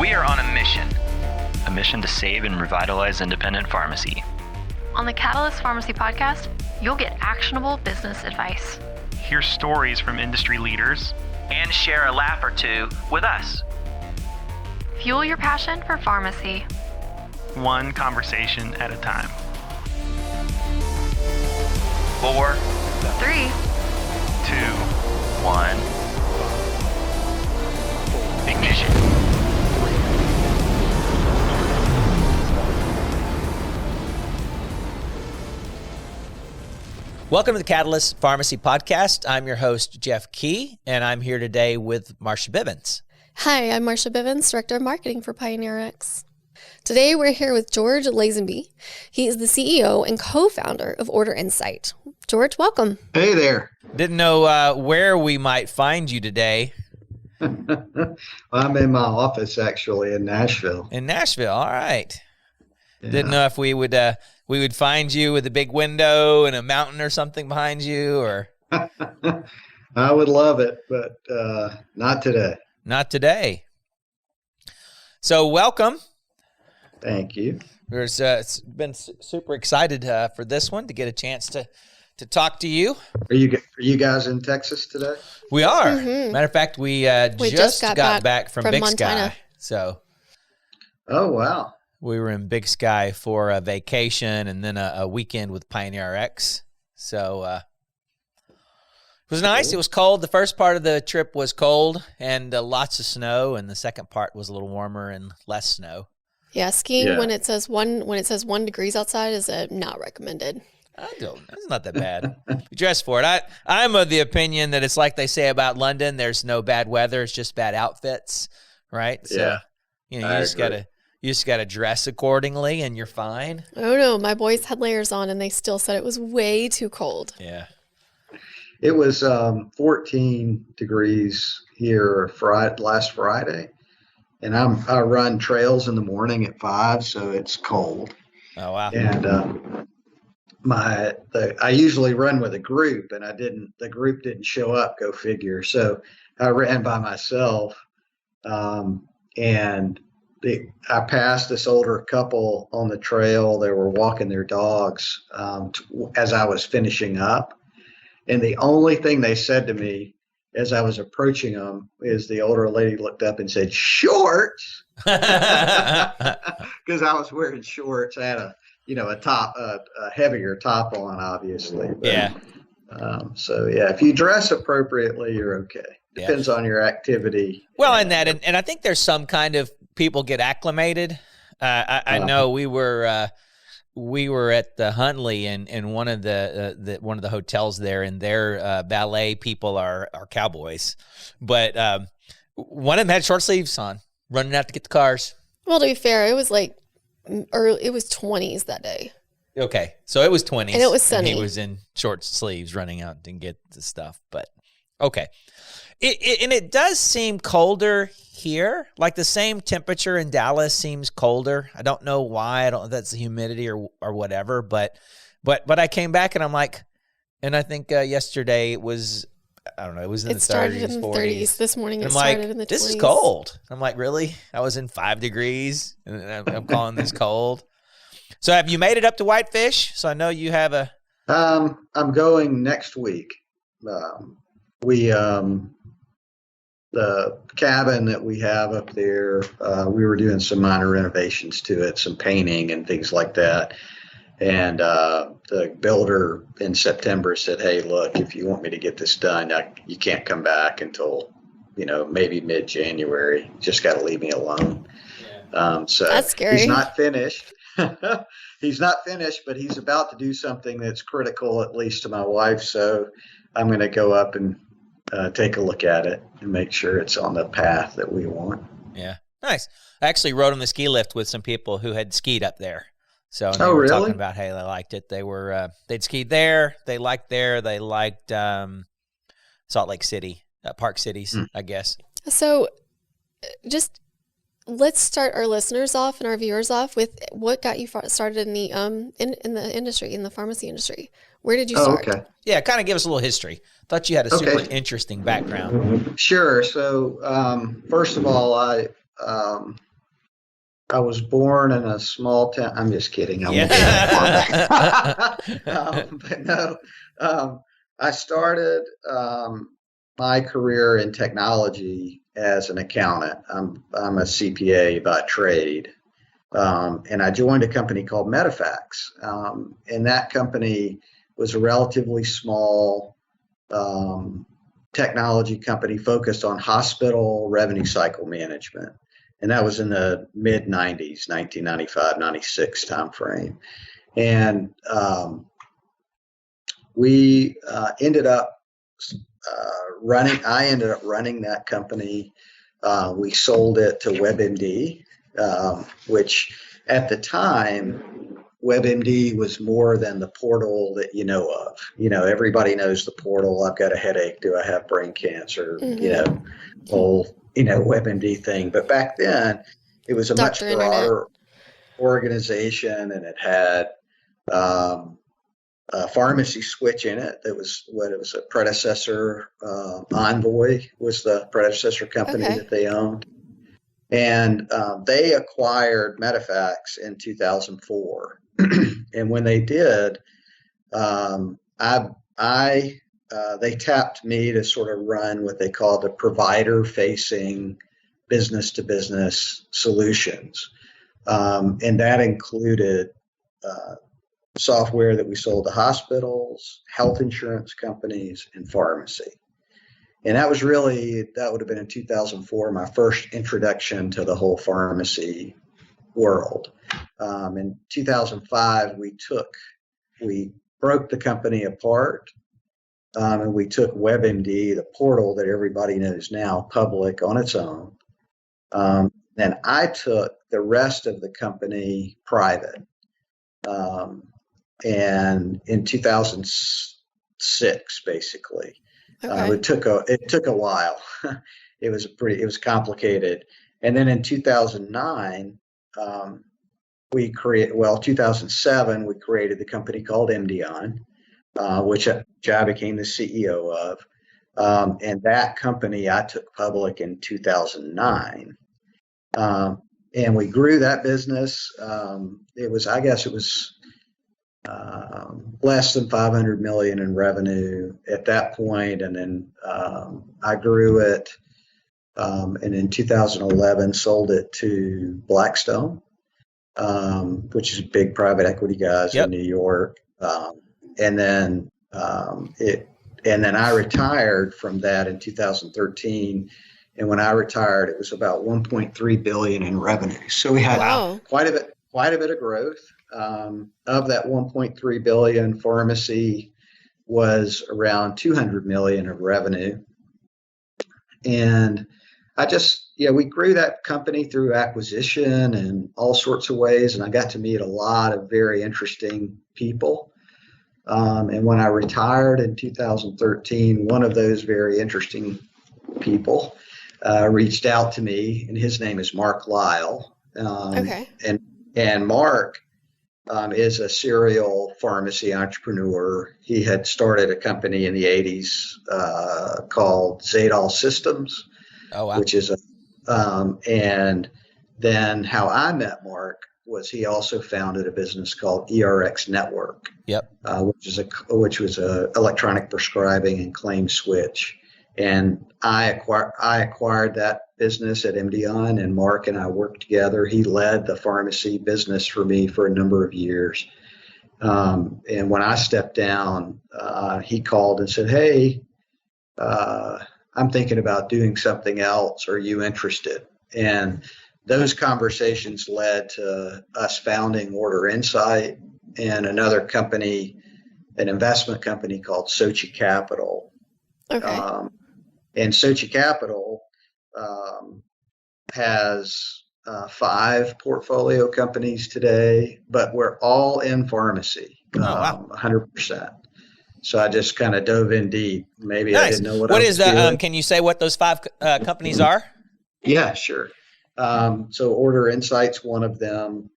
We are on a mission to save and revitalize independent pharmacy. On the Catalyst Pharmacy podcast, you'll get actionable business advice. Hear stories from industry leaders. And share a laugh or two with us. Fuel your passion for pharmacy. One conversation at a time. 4, 3, 2, 1. Ignition. Welcome to the Catalyst Pharmacy Podcast. I'm your host, Jeff Key, and I'm here today with Marsha Bivins. Hi, I'm Marsha Bivins, Director of Marketing for PioneerRx. Today we're here with George Lazenby. He is the CEO and co-founder of OrderInsite. George, welcome. Hey there. Didn't know where we might find you today. Well, I'm in my office actually in Nashville. In Nashville, all right. Yeah. Didn't know if we would find you with a big window and a mountain or something behind you, or I would love it, but not today. not today. So welcome. Thank you. It's been super excited for this one to get a chance to talk to you. Are you guys in Texas today? We are. Mhm. Matter of fact, we just got back from Big Montana. Sky. So Oh wow. we were in Big Sky for a vacation and then a weekend with PioneerRx. So it was nice. Cool. It was cold. The first part of the trip was cold and lots of snow, and the second part was a little warmer and less snow. Yeah, skiing Yeah. when it says 1 degrees outside is not recommended. It's not that bad. You dress for it. I'm of the opinion that it's like they say about London. There's no bad weather. It's just bad outfits, right? So, Yeah, you I just agree. gotta dress accordingly, and you're fine. Oh no, my boys had layers on and they still said it was way too cold. Yeah. It was 14 degrees here last Friday, and I run trails in the morning at 5, so it's cold. Oh wow. And I usually run with a group, and the group didn't show up, go figure. So I ran by myself, and I passed this older couple on the trail. They were walking their dogs as I was finishing up. And the only thing they said to me as I was approaching them is the older lady looked up and said, "Shorts," because I was wearing shorts. I had a top, a heavier top on, obviously. But, Yeah. So yeah, if you dress appropriately, you're okay. Depends on your activity. Well, and I think there's some kind of people get acclimated. I know we were at the Huntley in one of the hotels there, and their ballet people are cowboys, but one of them had short sleeves on, running out to get the cars. Well, to be fair, it was like it was 20s that day. Okay, so it was 20s, And it was sunny. he was in short sleeves running out to get the stuff, but okay. It does seem colder here. Like the same temperature in Dallas seems colder. I don't know why. I don't know if that's the humidity or whatever. But I came back and I'm like, and I think yesterday it was, I don't know, it was in It the started 30s, in the 40s. 30s. This morning And it I'm started like, in the 20s. this is cold. I'm like, really? I was in 5 degrees and I'm calling this cold. So have you made it up to Whitefish? So I know you have a. I'm going next week. The cabin that we have up there, we were doing some minor renovations to it, some painting and things like that. And the builder in September said, "Hey, look, if you want me to get this done, you can't come back until, maybe mid-January. Just got to leave me alone." So That's scary. He's not finished. He's not finished, but he's about to do something that's critical, at least to my wife. So I'm going to go up and take a look at it and make sure it's on the path that we want. Yeah, nice. I actually rode on the ski lift with some people who had skied up there. So they Oh, were really? talking about, hey, they liked it. They were they'd skied there. They liked Salt Lake City, Park Cities, I guess. So just let's start our listeners off and our viewers off with what got you started in the in the industry, in the pharmacy industry. Where did you start? Okay. Yeah, kind of give us a little history. Thought you had a super interesting background. Sure. So, first of all, I was born in a small town. I'm just kidding. I won't Yeah. get but no, I started my career in technology as an accountant. I'm a CPA by trade, and I joined a company called Medifax, and that company was a relatively small technology company focused on hospital revenue cycle management. And that was in the mid 90s, 1995, 96 timeframe. And we ended up I ended up running that company. We sold it to WebMD, which at the time, WebMD was more than the portal that you know of. Everybody knows the portal. I've got a headache. Do I have brain cancer? Whole, WebMD thing. But back then, it was a much Dr. broader organization, and it had a pharmacy switch in it. That was what it was a predecessor. Envoy was the predecessor company that they owned. And they acquired Medifax in 2004. And when they did, they tapped me to sort of run what they call the provider-facing business-to-business solutions. And that included software that we sold to hospitals, health insurance companies, and pharmacy. And that would have been in 2004, my first introduction to the whole pharmacy world. In 2005, we broke the company apart, and we took WebMD, the portal that everybody knows now, public on its own. Then I took the rest of the company private. And in 2006, basically. Okay. It took a while. It was complicated. And then in 2009, 2007, we created the company called MDON, which I became the CEO of. And that company I took public in 2009. And we grew that business. It was less than 500 million in revenue at that point, and then I grew it, and in 2011 sold it to Blackstone, which is big private equity guys in New York, and then I retired from that in 2013. And when I retired, it was about 1.3 billion in revenue. So we had quite a bit of growth. Of that 1.3 billion, pharmacy was around 200 million of revenue. And we grew that company through acquisition and all sorts of ways. And I got to meet a lot of very interesting people. And when I retired in 2013, one of those very interesting people reached out to me, and his name is Mark Lyle. And Mark is a serial pharmacy entrepreneur. He had started a company in the 80s called Zadal Systems, which is and then how I met Mark was he also founded a business called ERX Network, which was a electronic prescribing and claim switch. And I acquired that business at MDON, and Mark and I worked together. He led the pharmacy business for me for a number of years. And when I stepped down, he called and said, "Hey, I'm thinking about doing something else. Are you interested?" And those conversations led to us founding OrderInsite and another company, an investment company called Sochi Capital. And Sochi Capital has 5 portfolio companies today, but we're all in pharmacy, 100%. So I just kind of dove in deep. Maybe I didn't know what I was doing. Can you say what those 5 companies are? Yeah, sure. So OrderInsite's one of them.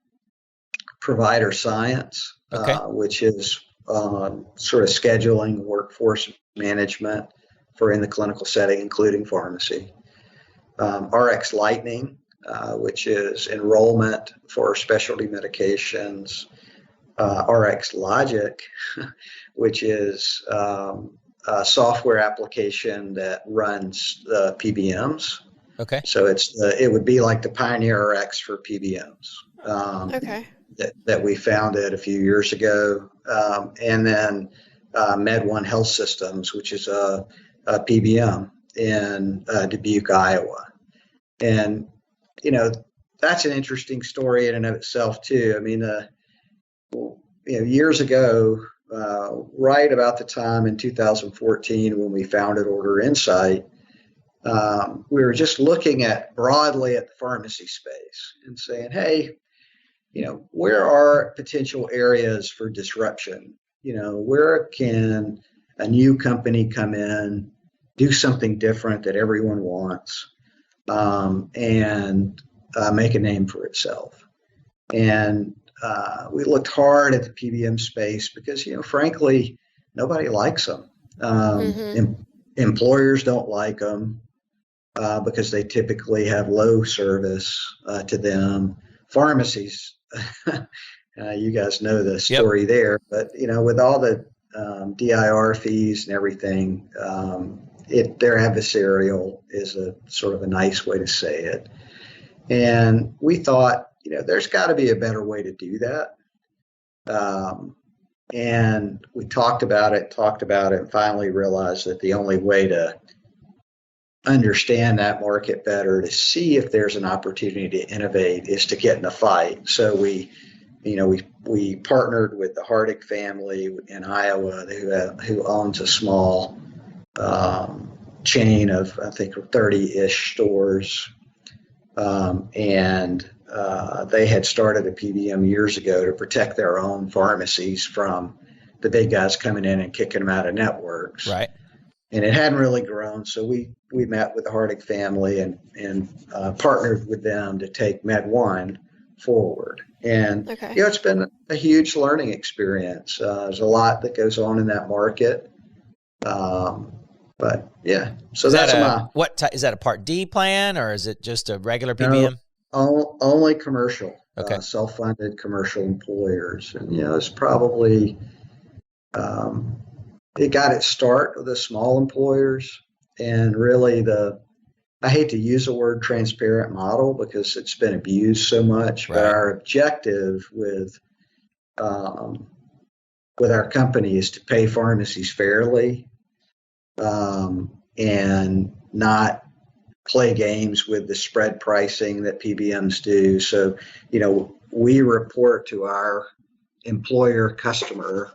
Provider Science, which is sort of scheduling, workforce management for in the clinical setting, including pharmacy. RX Lightning, which is enrollment for specialty medications, RX Logic, which is a software application that runs the PBMs. Okay. So it would be like the PioneerRx for PBMs. Okay. That we founded a few years ago, and then MedOne Health Systems, which is a PBM in Dubuque, Iowa. And that's an interesting story in and of itself too. I mean, years ago, right about the time in 2014 when we founded OrderInsite, we were just looking broadly at the pharmacy space and saying, hey, where are potential areas for disruption? Where can a new company come in, do something different that everyone wants, and make a name for itself? And we looked hard at the PBM space because, frankly, nobody likes them. Employers don't like them because they typically have low service to them. Pharmacies, you guys know the story there, but with all the DIR fees and everything, they're adversarial is a sort of a nice way to say it. And we thought, there's got to be a better way to do that. And we talked about it, and finally realized that the only way to understand that market better, to see if there's an opportunity to innovate, is to get in a fight. So we partnered with the Hardig family in Iowa, who owns a small chain of, I think, 30-ish stores. And they had started a PBM years ago to protect their own pharmacies from the big guys coming in and kicking them out of networks. Right. And it hadn't really grown. So we met with the Hardig family and partnered with them to take MedOne forward. And, it's been a huge learning experience. There's a lot that goes on in that market. But yeah, so is that a Part D plan, or is it just a regular PBM? No, only commercial, self-funded commercial employers. And, it's probably, it got its start with the small employers, and really I hate to use the word transparent model because it's been abused so much, but our objective with our company is to pay pharmacies fairly, and not play games with the spread pricing that PBMs do. So, we report to our employer customer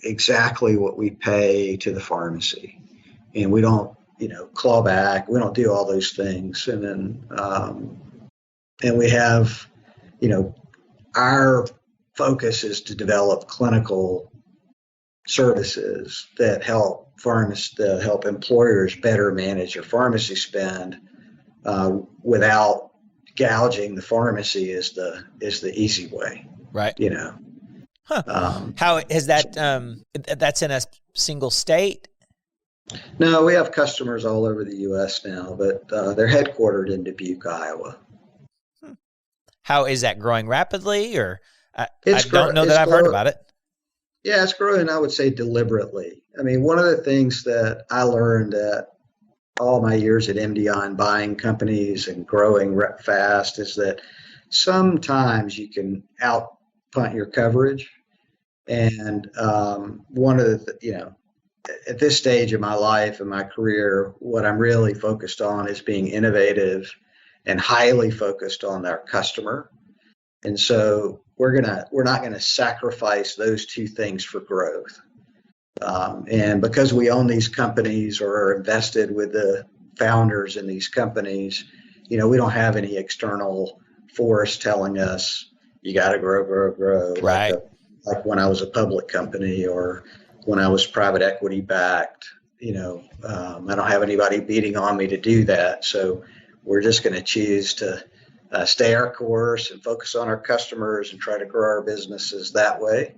exactly what we pay to the pharmacy, and we don't, claw back. We don't do all those things. And then, and we have, our focus is to develop clinical services that help help employers better manage their pharmacy spend without gouging the pharmacy is the easy way. Right. Huh. How is that? That's in a single state? No, we have customers all over the U.S. now, but they're headquartered in Dubuque, Iowa. How is that growing rapidly, or I don't know that I've heard about it. Yeah, it's growing, I would say, deliberately. I mean, one of the things that I learned at all my years at MDI and buying companies and growing fast is that sometimes you can outpunt your coverage. And one of the, at this stage of my life and my career, what I'm really focused on is being innovative and highly focused on our customer. And so we're not gonna sacrifice those two things for growth. And because we own these companies or are invested with the founders in these companies, we don't have any external force telling us you got to grow. Right. Like when I was a public company or when I was private equity backed. I don't have anybody beating on me to do that. So we're just going to choose to stay our course and focus on our customers and try to grow our businesses that way.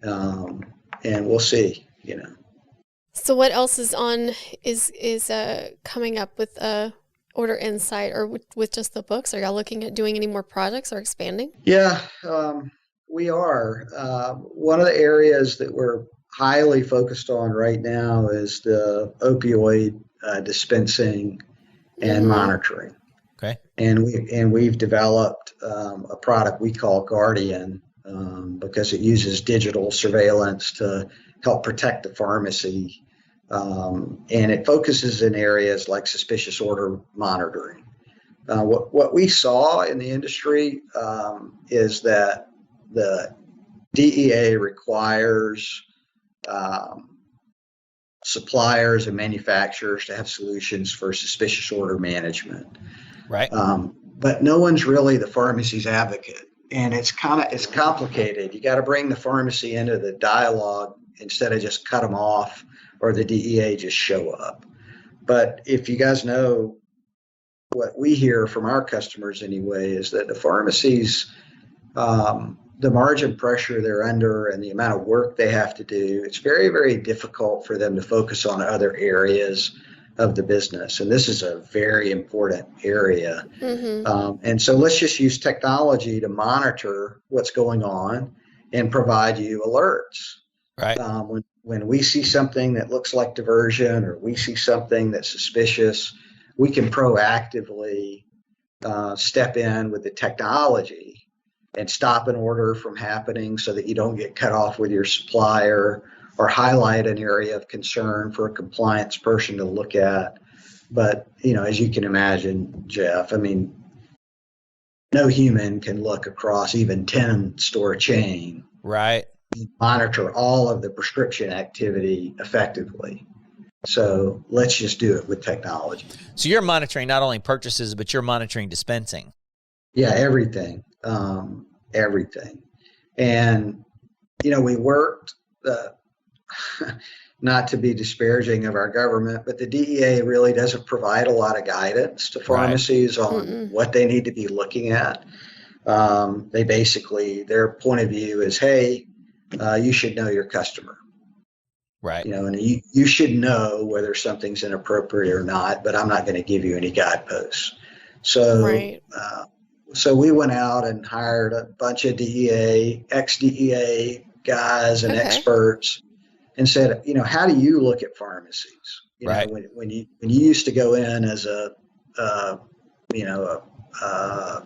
And we'll see, So what else is coming up with OrderInsite or with just the books? Are y'all looking at doing any more projects or expanding? Yeah, we are. One of the areas that we're highly focused on right now is the opioid dispensing and monitoring. Okay. And we've developed a product we call Guardian because it uses digital surveillance to help protect the pharmacy, and it focuses in areas like suspicious order monitoring. What we saw in the industry is that the DEA requires suppliers and manufacturers to have solutions for suspicious order management. Right. But no one's really the pharmacy's advocate. And it's complicated. You got to bring the pharmacy into the dialogue instead of just cut them off or the DEA just show up. But if you guys know, what we hear from our customers anyway is that the pharmacies, the margin pressure they're under and the amount of work they have to do, it's very, very difficult for them to focus on other areas of the business. And this is a very important area. And so let's just use technology to monitor what's going on and provide you alerts. Right. When we see something that looks like diversion or we see something that's suspicious, we can proactively step in with the technology and stop an order from happening so that you don't get cut off with your supplier, or highlight an area of concern for a compliance person to look at. But, as you can imagine, Jeff, I mean, no human can look across even 10 store chain. Right. Monitor all of the prescription activity effectively. So let's just do it with technology. So you're monitoring not only purchases, but you're monitoring dispensing. Yeah, everything. Everything. And, we worked, not to be disparaging of our government, but the DEA really doesn't provide a lot of guidance to pharmacies on what they need to be looking at. They basically, their point of view is, hey, you should know your customer. Right. And you should know whether something's inappropriate or not, but I'm not going to give you any guideposts. So, so we went out and hired a bunch of DEA, ex-DEA guys and experts and said, how do you look at pharmacies? Right. When you used to go in as a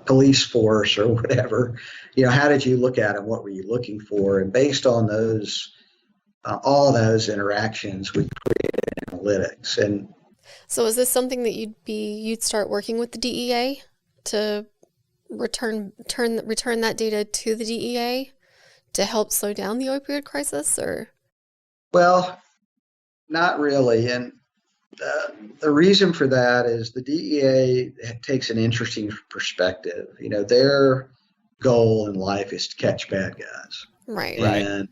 police force or whatever, how did you look at them? What were you looking for? And based on those, all those interactions, we created analytics. And so is this something that you'd start working with the DEA to return that data to the DEA to help slow down the opioid crisis, or? Well, not really. And the reason for that is the DEA takes an interesting perspective. Their goal in life is to catch bad guys. Right. And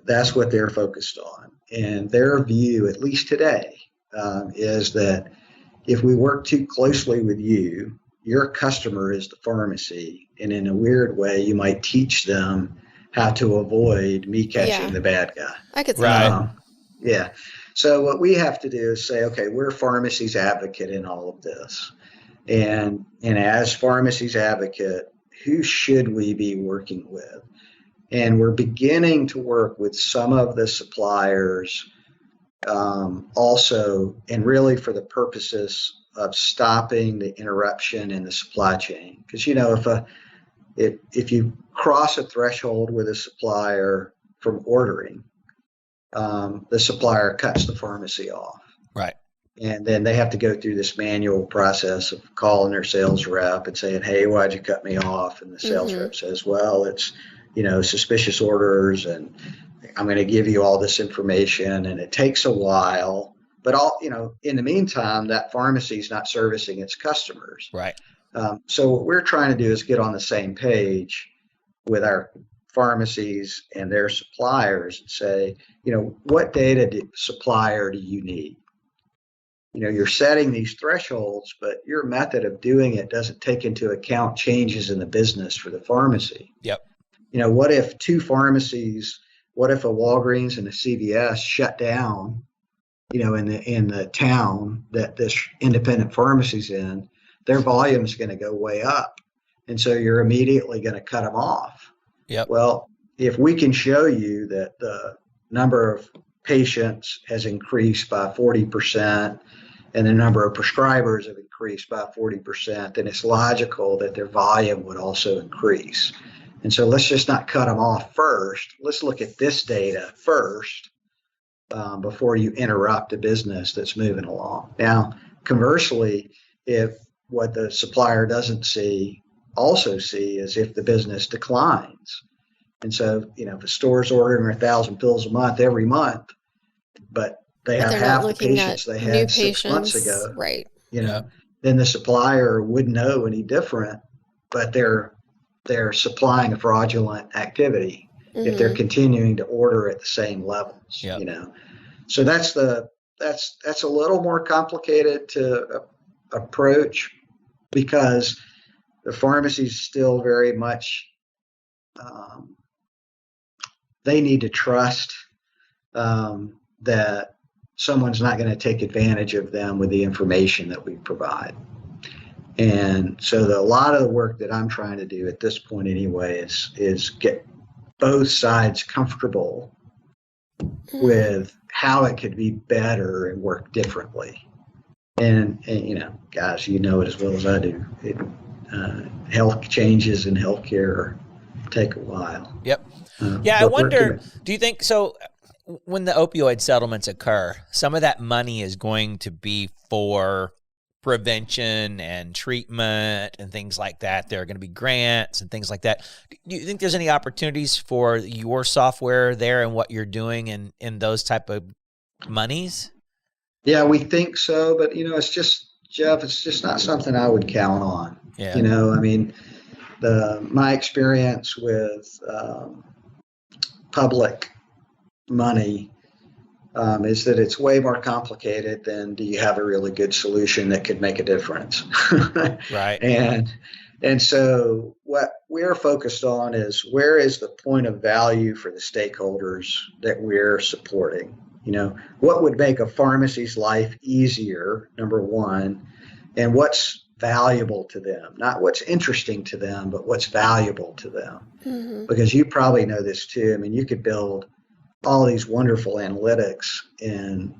that's what they're focused on. And their view, at least today, is that if we work too closely with you, your customer is the pharmacy. And in a weird way, you might teach them how to avoid me catching the bad guy. I could see that. Yeah. So what we have to do is say, okay, we're pharmacy's advocate in all of this. And as pharmacy's advocate, who should we be working with? And we're beginning to work with some of the suppliers also, and really for the purposes of stopping the interruption in the supply chain. Because, if you cross a threshold with a supplier from ordering, the supplier cuts the pharmacy off. Right. And then they have to go through this manual process of calling their sales rep and saying, hey, why'd you cut me off? And the sales rep says, well, it's, suspicious orders, and I'm going to give you all this information. And it takes a while, but in the meantime, that pharmacy is not servicing its customers. Right. So what we're trying to do is get on the same page with our pharmacies and their suppliers and say, what data supplier do you need? You're setting these thresholds, but your method of doing it doesn't take into account changes in the business for the pharmacy. Yep. What if two pharmacies, what if a Walgreens and a CVS shut down in the town that this independent pharmacy's in, their volume is going to go way up. And so you're immediately going to cut them off. Yep. Well, if we can show you that the number of patients has increased by 40% and the number of prescribers have increased by 40%, then it's logical that their volume would also increase. And so let's just not cut them off first. Let's look at this data first before you interrupt a business that's moving along. Now, conversely, if what the supplier doesn't also see is if the business declines. And so, if a store's ordering 1,000 pills a month every month, but they have half the patients they had 6 months ago, right? Then the supplier wouldn't know any different, but they're supplying a fraudulent activity if they're continuing to order at the same levels. Yep. So that's a little more complicated to approach because the pharmacies still very much they need to trust that someone's not going to take advantage of them with the information that we provide. And so a lot of the work that I'm trying to do at this point anyway is get both sides comfortable with how it could be better and work differently. And guys, you know it as well as I do. Health changes in healthcare take a while. Yep. I wonder, do you think so? When the opioid settlements occur, some of that money is going to be for prevention and treatment and things like that. There are going to be grants and things like that. Do you think there's any opportunities for your software there and what you're doing in those type of monies? Yeah, we think so, but it's just, Jeff, it's just not something I would count on. Yeah. My experience with public money is that it's way more complicated than do you have a really good solution that could make a difference. Right. And so what we're focused on is where is the point of value for the stakeholders that we're supporting? What would make a pharmacy's life easier, number one, and what's valuable to them, not what's interesting to them, but what's valuable to them. Mm-hmm. Because you probably know this too. I mean, you could build all these wonderful analytics in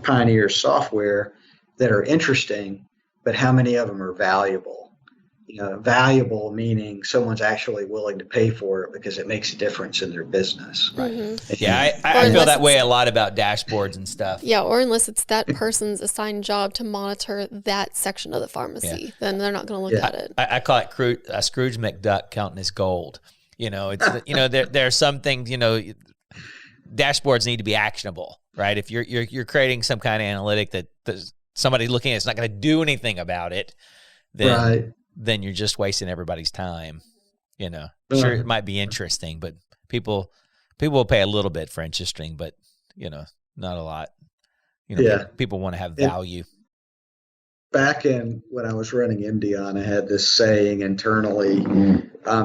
Pioneer software that are interesting, but how many of them are valuable? Valuable meaning someone's actually willing to pay for it because it makes a difference in their business. Right. Mm-hmm. Yeah, I feel that way a lot about dashboards and stuff. Yeah, or unless it's that person's assigned job to monitor that section of the pharmacy, then they're not going to look at it. I call it Scrooge McDuck counting his gold. There are some things. Dashboards need to be actionable, right? If you're creating some kind of analytic that somebody looking at it's not going to do anything about it, then you're just wasting everybody's time. Sure, it might be interesting, but people will pay a little bit for interesting, but not a lot. People want to have value. Back when I was running MDON, I had this saying internally: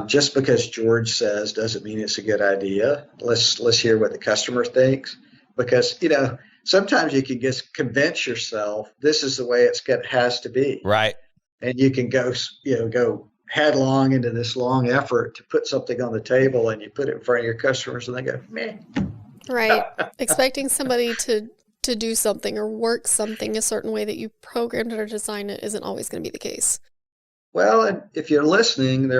just because George says doesn't mean it's a good idea. Let's hear what the customer thinks, because sometimes you can just convince yourself this is the way it has to be. Right. And you can go headlong into this long effort to put something on the table, and you put it in front of your customers, and they go, meh. Right. Expecting somebody to do something or work something a certain way that you programmed it or designed it isn't always going to be the case. Well, and if you're listening,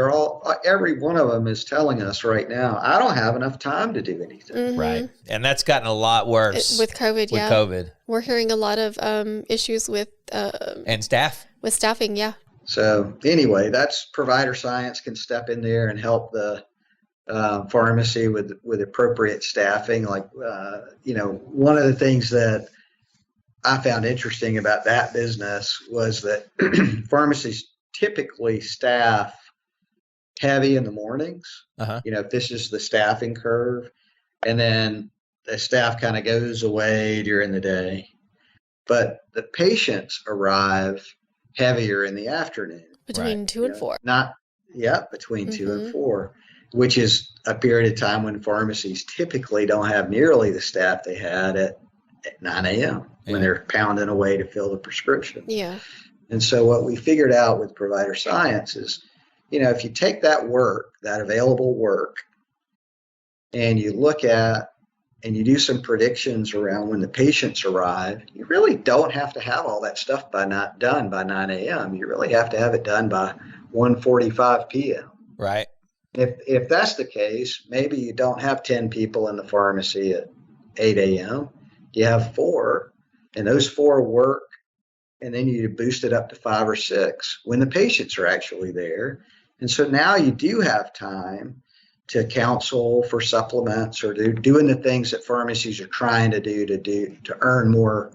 every one of them is telling us right now, I don't have enough time to do anything. Mm-hmm. Right. And that's gotten a lot worse. With COVID, We're hearing a lot of issues with... and staff. With staffing, yeah. So anyway, that's provider science can step in there and help the pharmacy with appropriate staffing. Like, one of the things that I found interesting about that business was that pharmacies typically staff heavy in the mornings. Uh-huh. This is the staffing curve. And then the staff kind of goes away during the day. But the patients arrive heavier in the afternoon. Between 2 and 4. Between 2 and 4, which is a period of time when pharmacies typically don't have nearly the staff they had at 9 a.m. when Yeah. they're pounding away to fill the prescription. Yeah. And so what we figured out with provider science is, if you take that work, that available work, and you look at and you do some predictions around when the patients arrive, you really don't have to have all that stuff done by 9 a.m. You really have to have it done by 1:45 p.m. Right. If that's the case, maybe you don't have 10 people in the pharmacy at 8 a.m. You have 4, and those 4 work, and then you boost it up to 5 or 6 when the patients are actually there. And so now you do have time to counsel for supplements or doing the things that pharmacies are trying to do to earn more,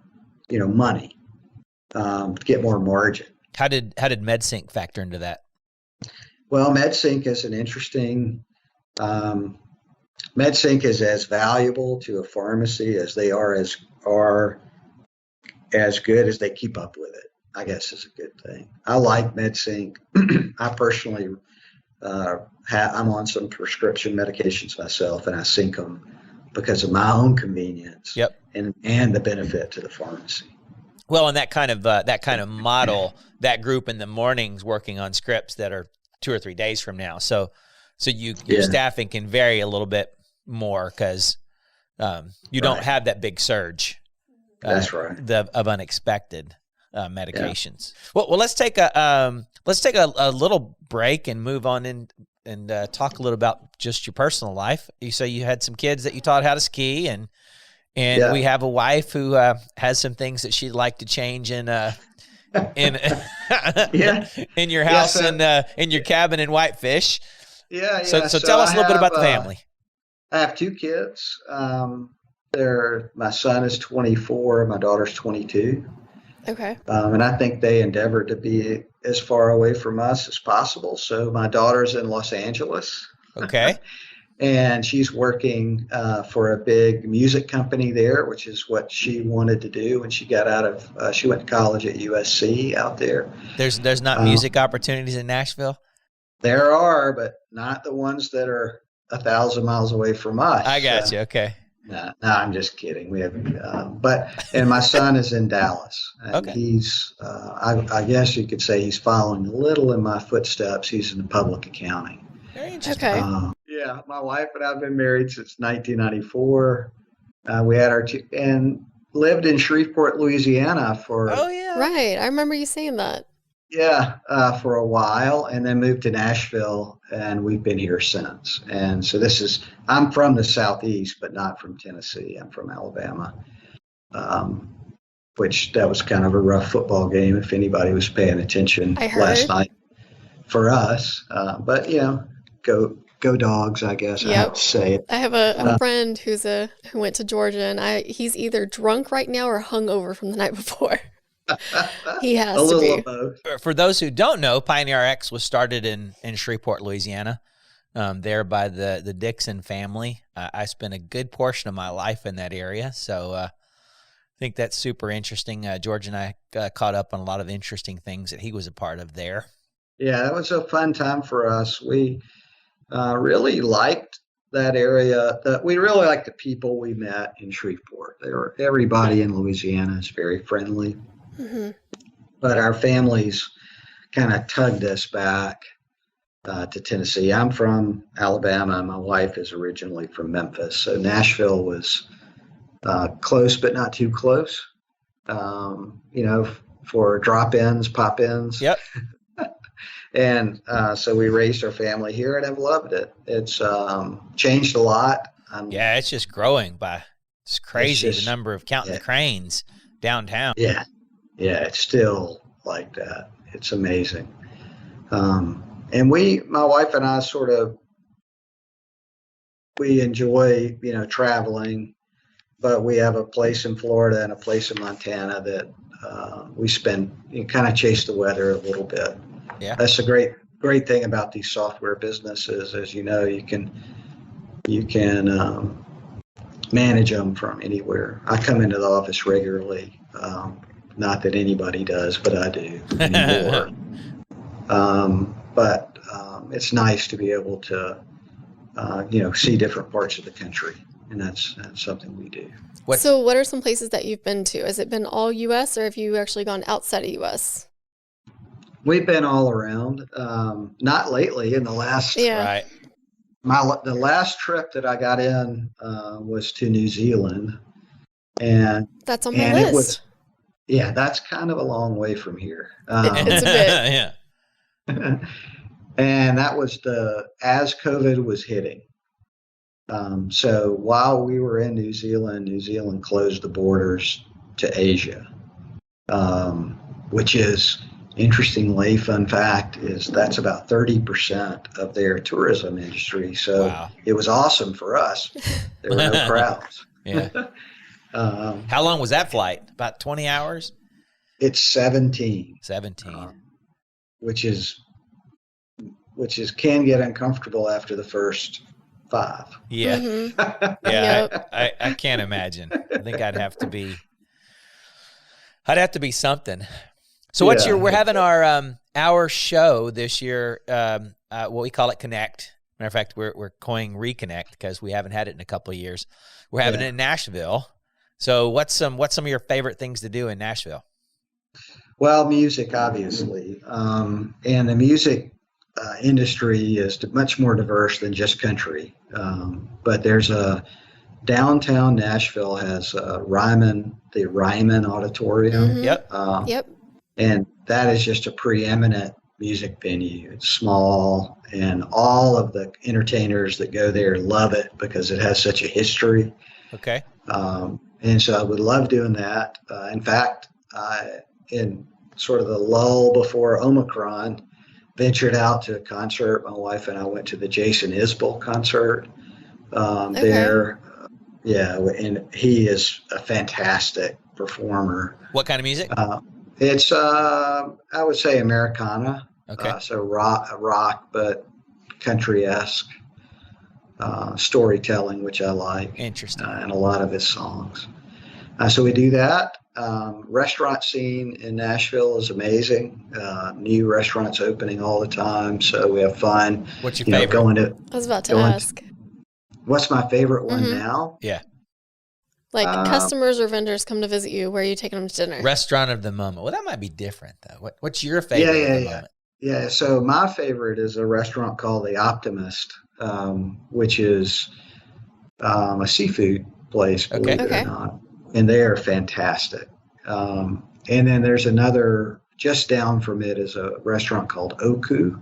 money, to get more margin. How did MedSync factor into that? Well, MedSync is an interesting. MedSync is as valuable to a pharmacy as they are as good as they keep up with it, I guess is a good thing. I like MedSync. I personally, I'm on some prescription medications myself, and I sync them because of my own convenience. Yep. And the benefit to the pharmacy. Well, and that kind of model, that group in the mornings working on scripts that are 2 or 3 days from now. So your staffing can vary a little bit more because you don't have that big surge. That's right. Of unexpected medications. Yeah. Well, let's take a little break and move on in and talk a little about just your personal life. You say you had some kids that you taught how to ski, and we have a wife who has some things that she'd like to change in in your house and in your cabin in Whitefish. Yeah. So tell us a little bit about the family. I have 2 kids. My son is 24, my daughter's 22. Okay. And I think they endeavor to be as far away from us as possible. So my daughter's in Los Angeles. Okay. And she's working for a big music company there, which is what she wanted to do when she got out of. She went to college at USC out there. There's not music opportunities in Nashville. There are, but not the ones that are 1,000 miles away from us. I got you. Okay. No, I'm just kidding. We have, and my son is in Dallas. And okay. He's, I guess you could say he's following a little in my footsteps. He's in public accounting. Very interesting. Okay. Yeah, my wife and I have been married since 1994. We had and lived in Shreveport, Louisiana for. Oh yeah. Right, I remember you saying that. Yeah, for a while, and then moved to Nashville, and we've been here since. And so I'm from the Southeast, but not from Tennessee. I'm from Alabama, which that was kind of a rough football game if anybody was paying attention last night for us. But, go Dogs, I guess I have to say it. I have a friend who went to Georgia, and he's either drunk right now or hungover from the night before. He has a little to be. of both. For those who don't know, PioneerRx was started in Shreveport, Louisiana, there by the Dixon family. I spent a good portion of my life in that area, so I think that's super interesting. George and I caught up on a lot of interesting things that he was a part of there. Yeah, that was a fun time for us. We really liked that area. We really liked the people we met in Shreveport. Everybody in Louisiana is very friendly. Mm-hmm. But our families kind of tugged us back to Tennessee. I'm from Alabama. My wife is originally from Memphis. So Nashville was close, but not too close, for drop-ins, pop-ins. Yep. And so we raised our family here, and I've loved it. It's changed a lot. It's just growing it's crazy, the number of counting the cranes downtown. Yeah, it's still like that. It's amazing. And my wife and I we enjoy, traveling, but we have a place in Florida and a place in Montana that we kind of chase the weather a little bit. Yeah. That's a great thing about these software businesses, as you know, you can manage them from anywhere. I come into the office regularly. Not that anybody does, but I do anymore. But it's nice to be able to, see different parts of the country. and that's something we do. So what are some places that you've been to? Has it been all U.S. or have you actually gone outside of U.S.? We've been all around. Not lately. In the last, Right. the last trip that I got in was to New Zealand, and That's on my list. it was, that's kind of a long way from here. It's a bit. Yeah. And that was as COVID was hitting. So while we were in New Zealand closed the borders to Asia, which is, interestingly, fun fact is that's about 30% of their tourism industry. So Wow. It was awesome for us. There were no crowds. Yeah. How long was that flight? About 20 hours? It's 17. 17. Which can get uncomfortable after the first 5. Yeah. Mm-hmm. Yeah. Yep. I can't imagine. I think I'd have to be something. So we're having our show this year, what we call it Connect. Matter of fact, we're coining Reconnect because we haven't had it in a couple of years. We're having it in Nashville. So what's some of your favorite things to do in Nashville? Well, music, obviously. And the music industry is much more diverse than just country. But there's downtown Nashville has the Ryman Auditorium. Mhm. Yep. Yep. And that is just a preeminent music venue. It's small, and all of the entertainers that go there love it because it has such a history. Okay. And so I would love doing that. In fact, in sort of the lull before Omicron, ventured out to a concert. My wife and I went to the Jason Isbell concert there. And he is a fantastic performer. What kind of music? It's I would say Americana. Okay. So rock, but country-esque storytelling, which I like. Interesting. And a lot of his songs. So we do that. Restaurant scene in Nashville is amazing. New restaurants opening all the time, so we have fun. What's your favorite? I was about to ask. What's my favorite one Mhm. now? Yeah. Like customers or vendors come to visit you, where are you taking them to dinner? Restaurant of the moment. Well, that might be different though. What's your favorite of the moment? Yeah, so my favorite is a restaurant called The Optimist, which is a seafood place, believe it or not. And they are fantastic. And then there's another, just down from it is a restaurant called Oku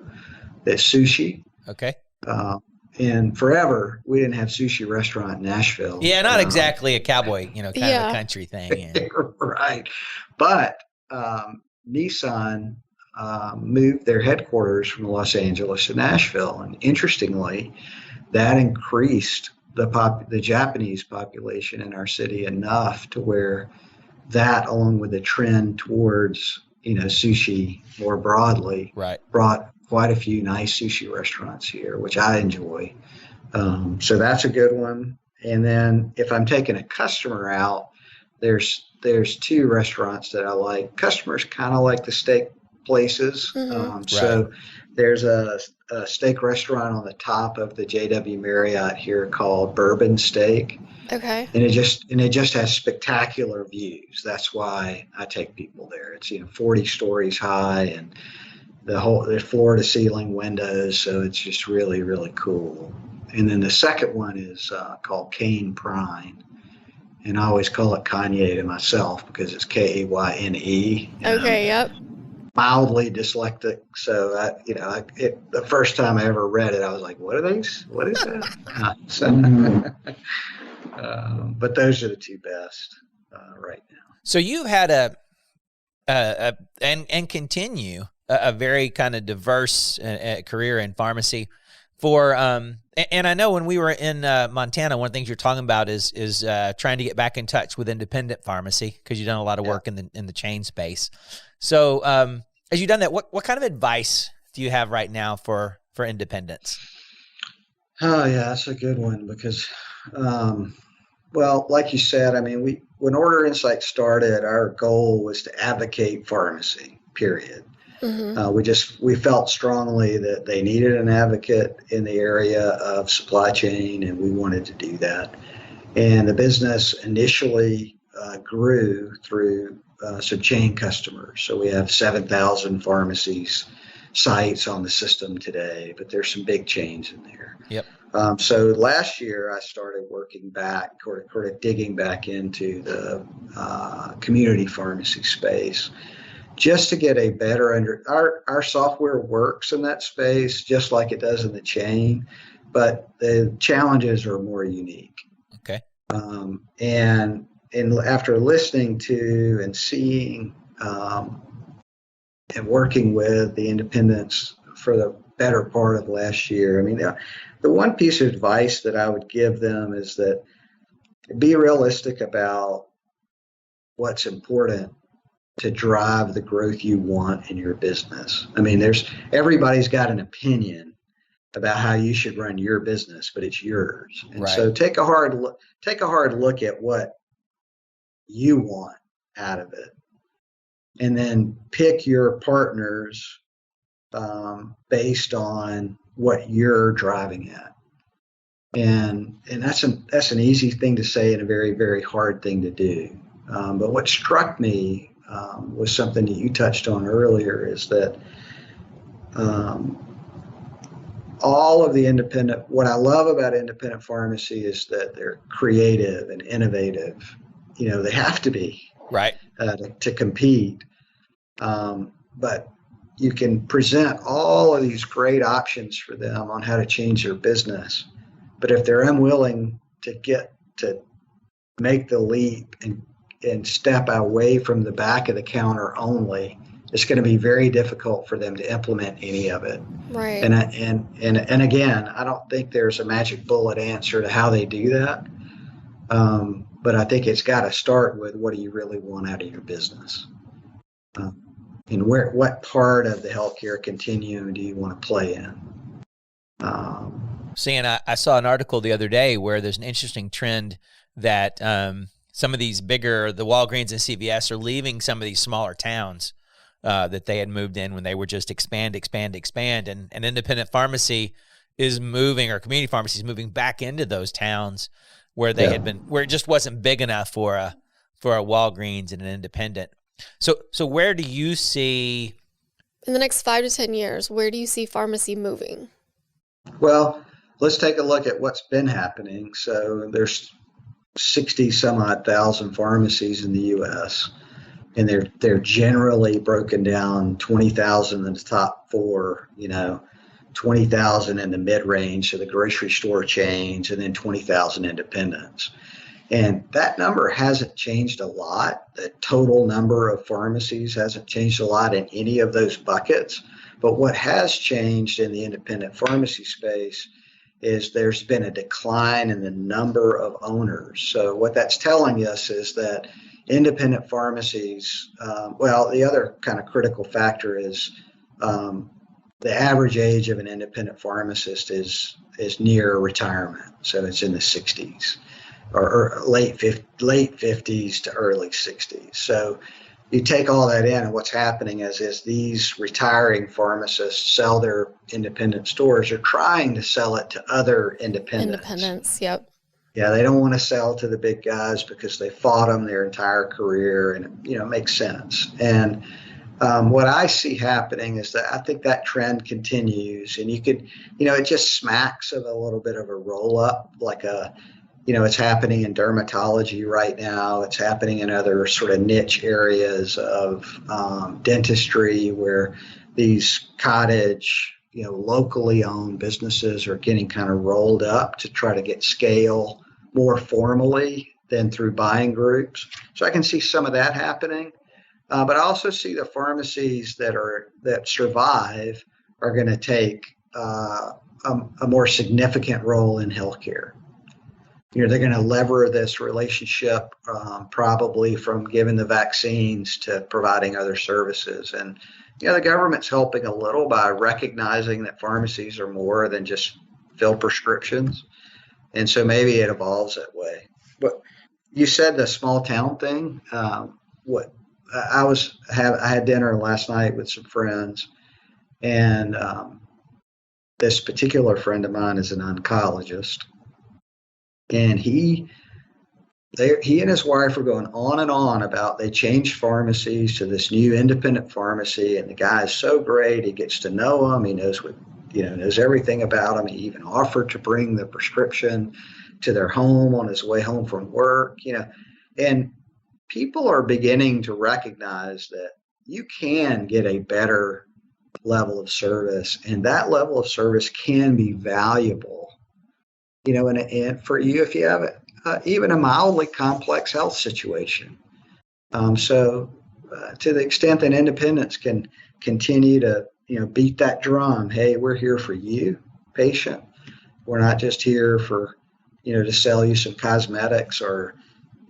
that's sushi. Okay. And forever, we didn't have sushi restaurant in Nashville. Yeah, not exactly a cowboy, kind of a country thing. Yeah. Right. But Nissan moved their headquarters from Los Angeles to Nashville. And interestingly, that increased the Japanese population in our city enough to where that, along with the trend towards, sushi more broadly, brought quite a few nice sushi restaurants here, which I enjoy. So that's a good one. And then if I'm taking a customer out, there's 2 restaurants that I like. Customers kind of like the steak places. Mm-hmm. So there's a steak restaurant on the top of the JW Marriott here called Bourbon Steak. Okay. And it just has spectacular views. That's why I take people there. It's 40 stories high and the floor to ceiling windows. So it's just really, really cool. And then the second one is called Kane Prine. And I always call it Kanye to myself because it's Kayne. Okay. Yep. Mildly dyslexic, so the first time I ever read it, I was like, "What are these? What is that?" But those are the 2 best right now. So you've had and continue a very kind of diverse career in pharmacy. And I know when we were in Montana, one of the things you're talking about is trying to get back in touch with independent pharmacy because you've done a lot of work in the chain space. So as you've done that, what kind of advice do you have right now for independents? Oh yeah, that's a good one because, well, like you said, I mean, when OrderInsite started, our goal was to advocate pharmacy, period. Mm-hmm. We felt strongly that they needed an advocate in the area of supply chain, and we wanted to do that. And the business initially grew through some chain customers. So we have 7,000 pharmacies sites on the system today, but there's some big chains in there. Yep. So last year I started working back, sort of digging back into the community pharmacy space, just to get a better our software works in that space just like it does in the chain, but the challenges are more unique. Okay. And after listening to and seeing and working with the independents for the better part of last year, I mean, the one piece of advice that I would give them is that be realistic about what's important to drive the growth you want in your business. I mean, everybody's got an opinion about how you should run your business, but it's yours. And Right. so take a hard look at what you want out of it, and then pick your partners based on what you're driving at. And that's an easy thing to say and a very, very hard thing to do. But what struck me was something that you touched on earlier, is that all of the what I love about independent pharmacy is that they're creative and innovative. You know, they have to be, Right. to compete. But you can present all of these great options for them on how to change their business. But if they're unwilling to make the leap and step away from the back of the counter only, it's going to be very difficult for them to implement any of it. Right. And again, I don't think there's a magic bullet answer to how they do that. But I think it's got to start with, what do you really want out of your business? And what part of the healthcare continuum do you want to play in? And I saw an article the other day where there's an interesting trend that some of these bigger, the Walgreens and CVS, are leaving some of these smaller towns that they had moved in when they were just expand. And an independent pharmacy is moving, or community pharmacy is moving back into those towns where they had been, where it just wasn't big enough for a Walgreens and an independent. So where do you see, in the next 5 to 10 years, where do you see pharmacy moving? Well, let's take a look at what's been happening. So there's 60 some odd thousand pharmacies in the U.S., and they're generally broken down 20,000 in the top four, 20,000 in the mid-range, so the grocery store chains, and then 20,000 independents. And that number hasn't changed a lot. The total number of pharmacies hasn't changed a lot in any of those buckets. But what has changed in the independent pharmacy space is there's been a decline in the number of owners. So what that's telling us is that independent pharmacies, the other kind of critical factor is the average age of an independent pharmacist is near retirement. So it's in the 60s or late 50s to early 60s. So you take all that in, and what's happening is these retiring pharmacists sell their independent stores. They're trying to sell it to other independents. Yep. Yeah, they don't want to sell to the big guys because they fought them their entire career, and it makes sense. And what I see happening is that I think that trend continues, and you could, it just smacks of a little bit of a roll up, like it's happening in dermatology right now. It's happening in other sort of niche areas of dentistry, where these cottage, locally owned businesses are getting kind of rolled up to try to get scale more formally than through buying groups. So I can see some of that happening. But I also see the pharmacies that survive are going to take a more significant role in healthcare. They're going to lever this relationship probably from giving the vaccines to providing other services. And the government's helping a little by recognizing that pharmacies are more than just fill prescriptions. And so maybe it evolves that way. But you said the small town thing. I had dinner last night with some friends, and this particular friend of mine is an oncologist, and he he and his wife were going on and on about they changed pharmacies to this new independent pharmacy, and the guy is so great. He gets to know them. He knows knows everything about them. He even offered to bring the prescription to their home on his way home from work. And people are beginning to recognize that you can get a better level of service, and that level of service can be valuable. And for you, if you have even a mildly complex health situation. So to the extent that independents can continue to, beat that drum, hey, we're here for you, patient. We're not just here for, to sell you some cosmetics or,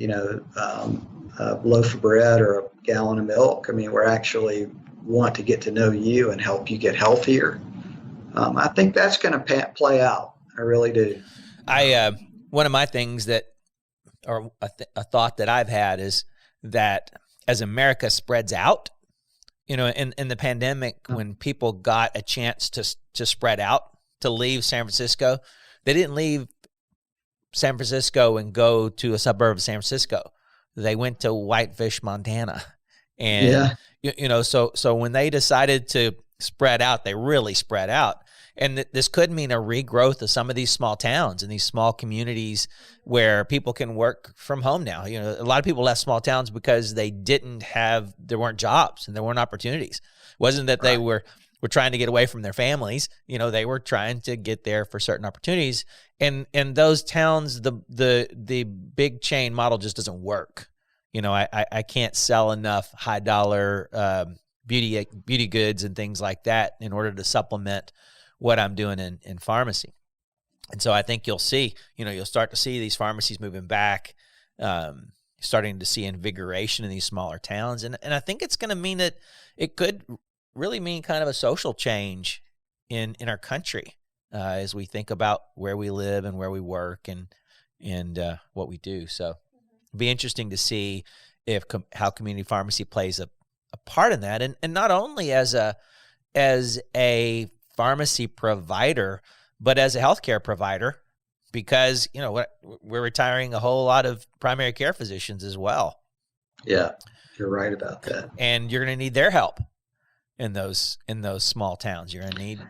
a loaf of bread or a gallon of milk. I mean, we're actually want to get to know you and help you get healthier. I think that's going to play out. I really do. One of my things that, or a thought that I've had is that as America spreads out, in the pandemic, when people got a chance to spread out, to leave San Francisco, they didn't leave San Francisco and go to a suburb of San Francisco. They went to Whitefish, Montana. And, so when they decided to spread out, they really spread out. And this could mean a regrowth of some of these small towns and these small communities where people can work from home now. A lot of people left small towns because there weren't jobs and there weren't opportunities. It wasn't that they were trying to get away from their families. They were trying to get there for certain opportunities. And those towns, the big chain model just doesn't work. I can't sell enough high dollar beauty goods and things like that in order to supplement what I'm doing in pharmacy. And so I think you'll start to see these pharmacies moving back, starting to see invigoration in these smaller towns. And I think it's going to mean that it could really mean kind of a social change in our country as we think about where we live and where we work and what we do. So it'll be interesting to see how community pharmacy plays a part in that. And not only as a pharmacy provider, but as a healthcare provider, because we're retiring a whole lot of primary care physicians as well. Yeah, you're right about that. And you're going to need their help in those small towns. You're going to need.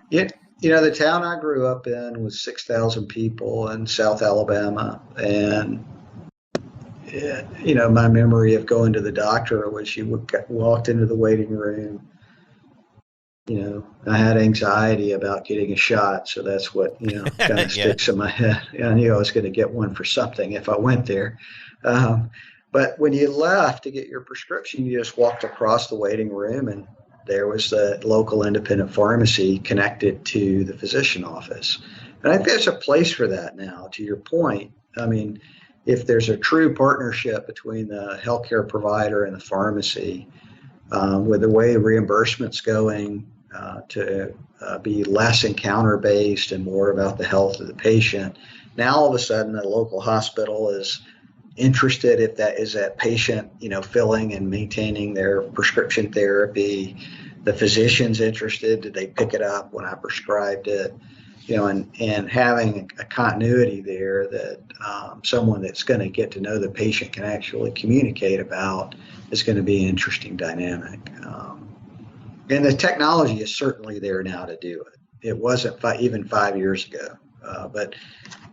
Yeah, the town I grew up in was 6,000 people in South Alabama, and my memory of going to the doctor was you walked into the waiting room. I had anxiety about getting a shot, so that's what, kind of sticks in my head. I knew I was going to get one for something if I went there. But when you left to get your prescription, you just walked across the waiting room, and there was the local independent pharmacy connected to the physician office. And I think there's a place for that now, to your point. I mean, if there's a true partnership between the healthcare provider and the pharmacy, with the way reimbursement's going, to be less encounter-based and more about the health of the patient. Now, all of a sudden, the local hospital is interested if that is that patient, filling and maintaining their prescription therapy. The physician's interested. Did they pick it up when I prescribed it? And having a continuity there that someone that's going to get to know the patient can actually communicate about is going to be an interesting dynamic. And the technology is certainly there now to do it. It wasn't even 5 years ago, but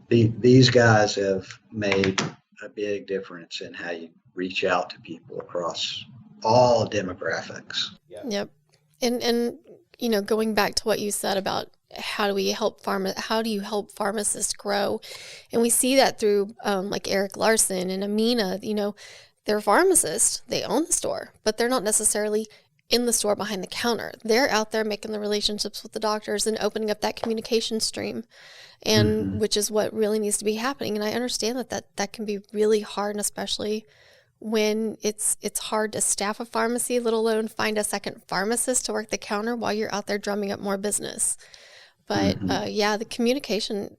these guys have made a big difference in how you reach out to people across all demographics. Yep. And going back to what you said about how do you help pharmacists grow? And we see that through like Eric Larson and Amina, they're pharmacists, they own the store, but they're not necessarily in the store behind the counter. They're out there making the relationships with the doctors and opening up that communication stream, and which is what really needs to be happening. And I understand that can be really hard, and especially when it's hard to staff a pharmacy, let alone find a second pharmacist to work the counter while you're out there drumming up more business. But the communication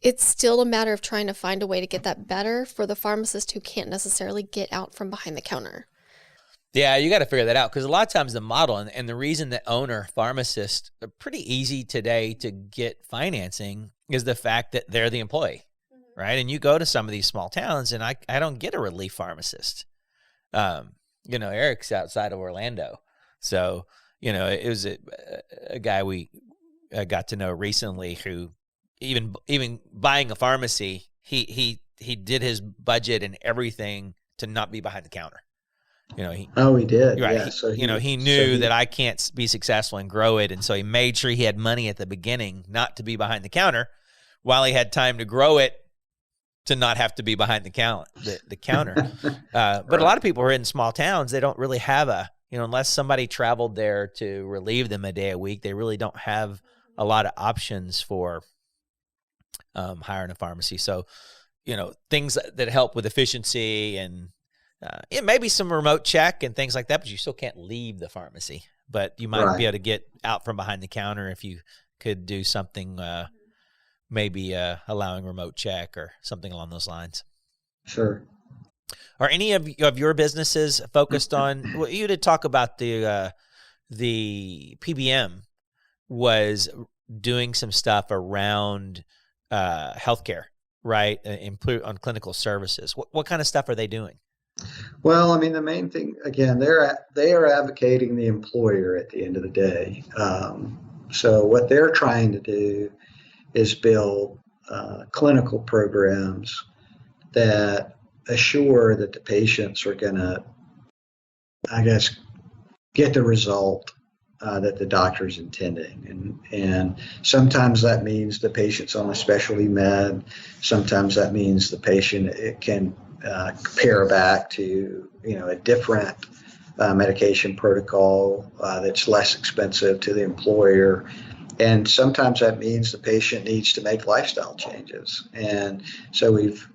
it's still a matter of trying to find a way to get that better for the pharmacist who can't necessarily get out from behind the counter. Yeah, you got to figure that out, because a lot of times the model and the reason that owner pharmacists are pretty easy today to get financing is the fact that they're the employee, right? And you go to some of these small towns, and I don't get a relief pharmacist. Eric's outside of Orlando, so it was a guy we got to know recently who even buying a pharmacy, he did his budget and everything to not be behind the counter. He did. right. Yeah. So he knew that I can't be successful and grow it, and so he made sure he had money at the beginning not to be behind the counter, while he had time to grow it to not have to be behind the counter. But a lot of people who are in small towns, they don't really have unless somebody traveled there to relieve them a day a week, they really don't have a lot of options for hiring a pharmacy. So, things that help with efficiency and maybe some remote check and things like that, but you still can't leave the pharmacy. But you might be able to get out from behind the counter if you could do something, maybe allowing remote check or something along those lines. Sure. Are any of your businesses focused on? Well, you did talk about the PBM was doing some stuff around healthcare, right? On clinical services. What kind of stuff are they doing? Well, I mean, the main thing, again, they are advocating the employer at the end of the day. So what they're trying to do is build clinical programs that assure that the patients are going to, I guess, get the result that the doctor is intending. And sometimes that means the patient's on a specialty med. Sometimes that means the patient can compare back to, a different medication protocol that's less expensive to the employer. And sometimes that means the patient needs to make lifestyle changes. And so we've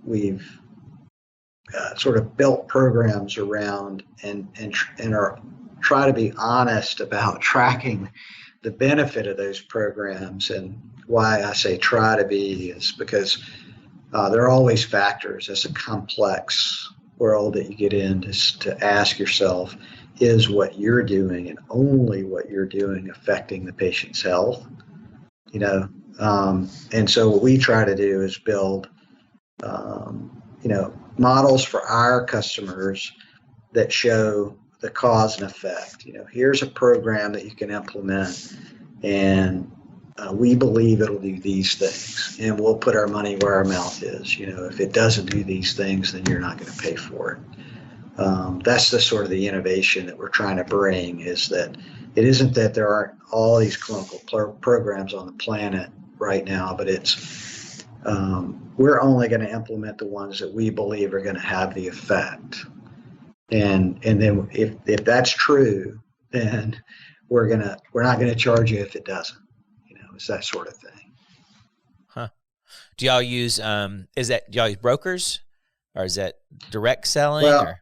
sort of built programs around and are try to be honest about tracking the benefit of those programs. And why I say try to be is because there are always factors. It's a complex world that you get in to ask yourself, is what you're doing and only what you're doing affecting the patient's health? And so what we try to do is build, models for our customers that show the cause and effect. Here's a program that you can implement, and we believe it'll do these things, and we'll put our money where our mouth is. If it doesn't do these things, then you're not going to pay for it. That's the sort of the innovation that we're trying to bring, is that it isn't that there aren't all these clinical programs on the planet right now, but it's we're only going to implement the ones that we believe are going to have the effect. And then if that's true, then we're not gonna charge you if it doesn't. It's that sort of thing. Huh? Do y'all use do y'all use brokers, or is that direct selling? Well,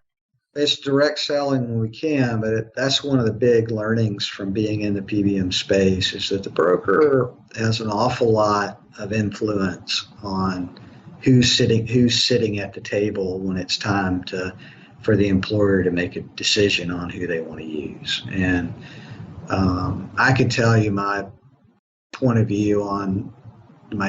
it's direct selling when we can, but that's one of the big learnings from being in the PBM space, is that the broker has an awful lot of influence on who's sitting at the table when it's time for the employer to make a decision on who they want to use. And I can tell you my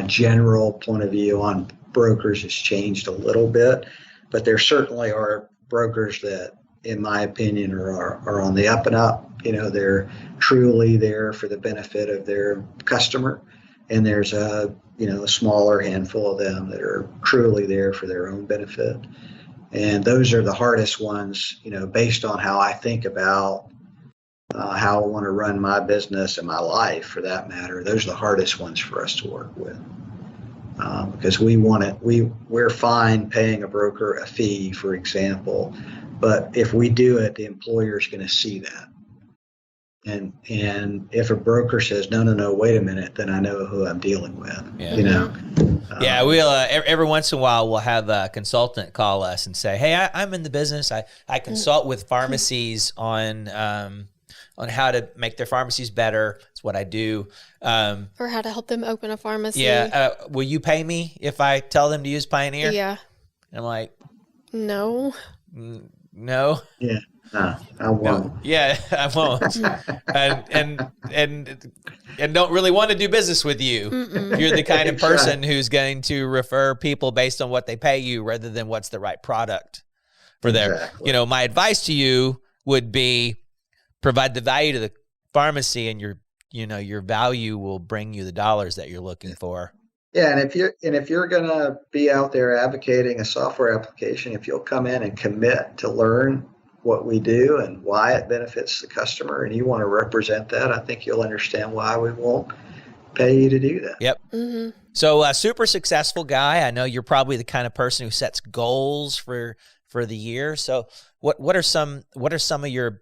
general point of view on brokers has changed a little bit, but there certainly are brokers that, in my opinion, are on the up and up. They're truly there for the benefit of their customer, and there's a smaller handful of them that are truly there for their own benefit. And those are the hardest ones, based on how I think about how I want to run my business and my life, for that matter. Those are the hardest ones for us to work with, because we're fine paying a broker a fee, for example, but if we do it, the employer is going to see that. And if a broker says, no, wait a minute, then I know who I'm dealing with. Yeah. Yeah, we'll every once in a while we'll have a consultant call us and say, "Hey, I'm in the business. I consult with pharmacies on how to make their pharmacies better. That's what I do. Or how to help them open a pharmacy. Yeah. Will you pay me if I tell them to use Pioneer?" Yeah. And I'm like, no. No. Yeah. No, I won't. No. Yeah, I won't. and and don't really want to do business with you. You're the kind of person who's going to refer people based on what they pay you rather than what's the right product for their, my advice to you would be provide the value to the pharmacy, and your value will bring you the dollars that you're looking for. Yeah, and if you're going to be out there advocating a software application, if you'll come in and commit to learn what we do and why it benefits the customer, and you want to represent that, I think you'll understand why we won't pay you to do that. Yep. So a super successful guy. I know you're probably the kind of person who sets goals for the year. So what are some of your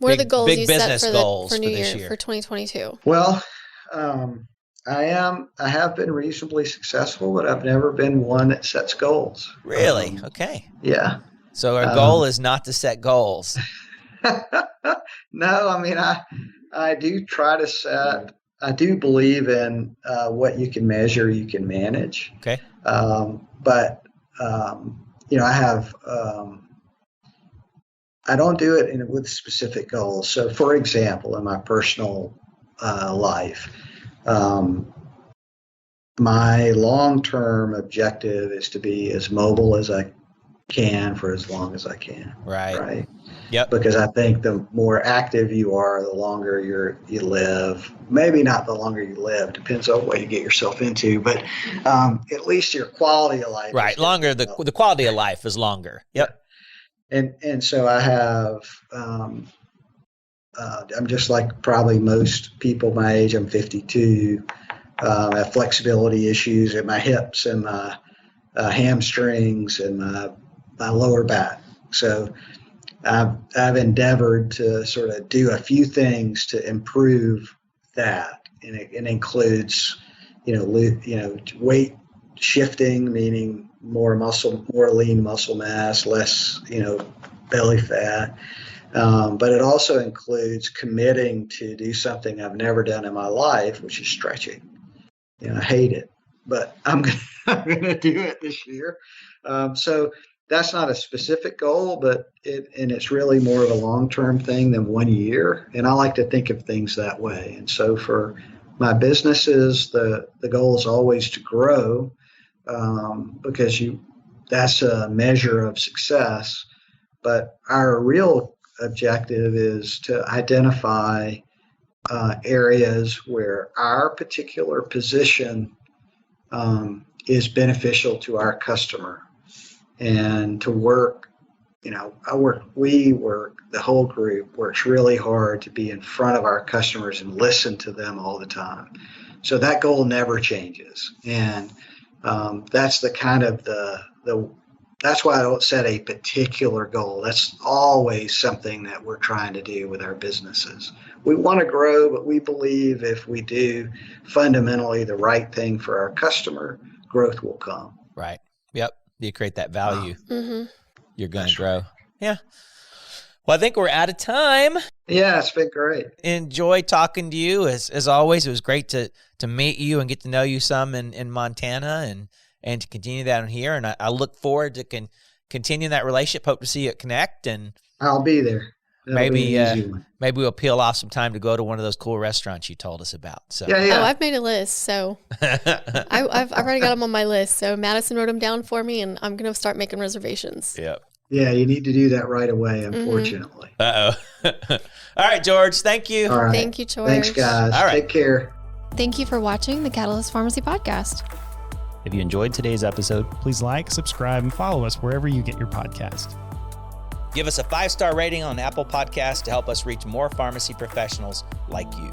big business goals for New this Year year for 2022? Well, I have been reasonably successful, but I've never been one that sets goals. Really? Okay. Yeah. So our goal is not to set goals. No, I mean, I do try to set, I do believe in what you can measure, you can manage. Okay. But, I have, I don't do it with specific goals. So for example, in my personal life, my long-term objective is to be as mobile as I can for as long as I can. Right. Yep. Because I think the more active you are, the longer you live. Maybe not the longer you live, depends on what you get yourself into, but at least your quality of life. Right. Longer. The quality of life is longer. Yep. And so I have, I'm just like probably most people my age. I'm 52. I have flexibility issues in my hips and my hamstrings and my lower back. So I've endeavored to sort of do a few things to improve that, and it includes, weight shifting, meaning more lean muscle mass, less, belly fat. But it also includes committing to do something I've never done in my life, which is stretching. I hate it, but I'm gonna do it this year. So that's not a specific goal, but it's really more of a long-term thing than 1 year. And I like to think of things that way. And so for my businesses, the goal is always to grow, because that's a measure of success. But our real objective is to identify areas where our particular position is beneficial to our customer, and to work, the whole group works really hard to be in front of our customers and listen to them all the time. So that goal never changes. And that's the kind of that's why I don't set a particular goal. That's always something that we're trying to do with our businesses. We want to grow, but we believe if we do fundamentally the right thing for our customer, growth will come. Right. Yep. You create that value. You're going to grow. Right. Yeah. Well, I think we're out of time. Yeah, it's been great. Enjoy talking to you. As always, it was great to meet you and get to know you some in Montana, and to continue that on here. And I look forward to continuing that relationship. Hope to see you at Connect. And I'll be there. Maybe we'll peel off some time to go to one of those cool restaurants you told us about. So yeah. Oh, I've made a list. So I've already got them on my list. So Madison wrote them down for me, and I'm going to start making reservations. Yep. Yeah, you need to do that right away, unfortunately. All right, George. Thank you. All right. Thank you, George. Thanks, guys. All right. Take care. Thank you for watching the Catalyst Pharmacy Podcast. If you enjoyed today's episode, please like, subscribe, and follow us wherever you get your podcast. Give us a 5-star rating on Apple Podcasts to help us reach more pharmacy professionals like you.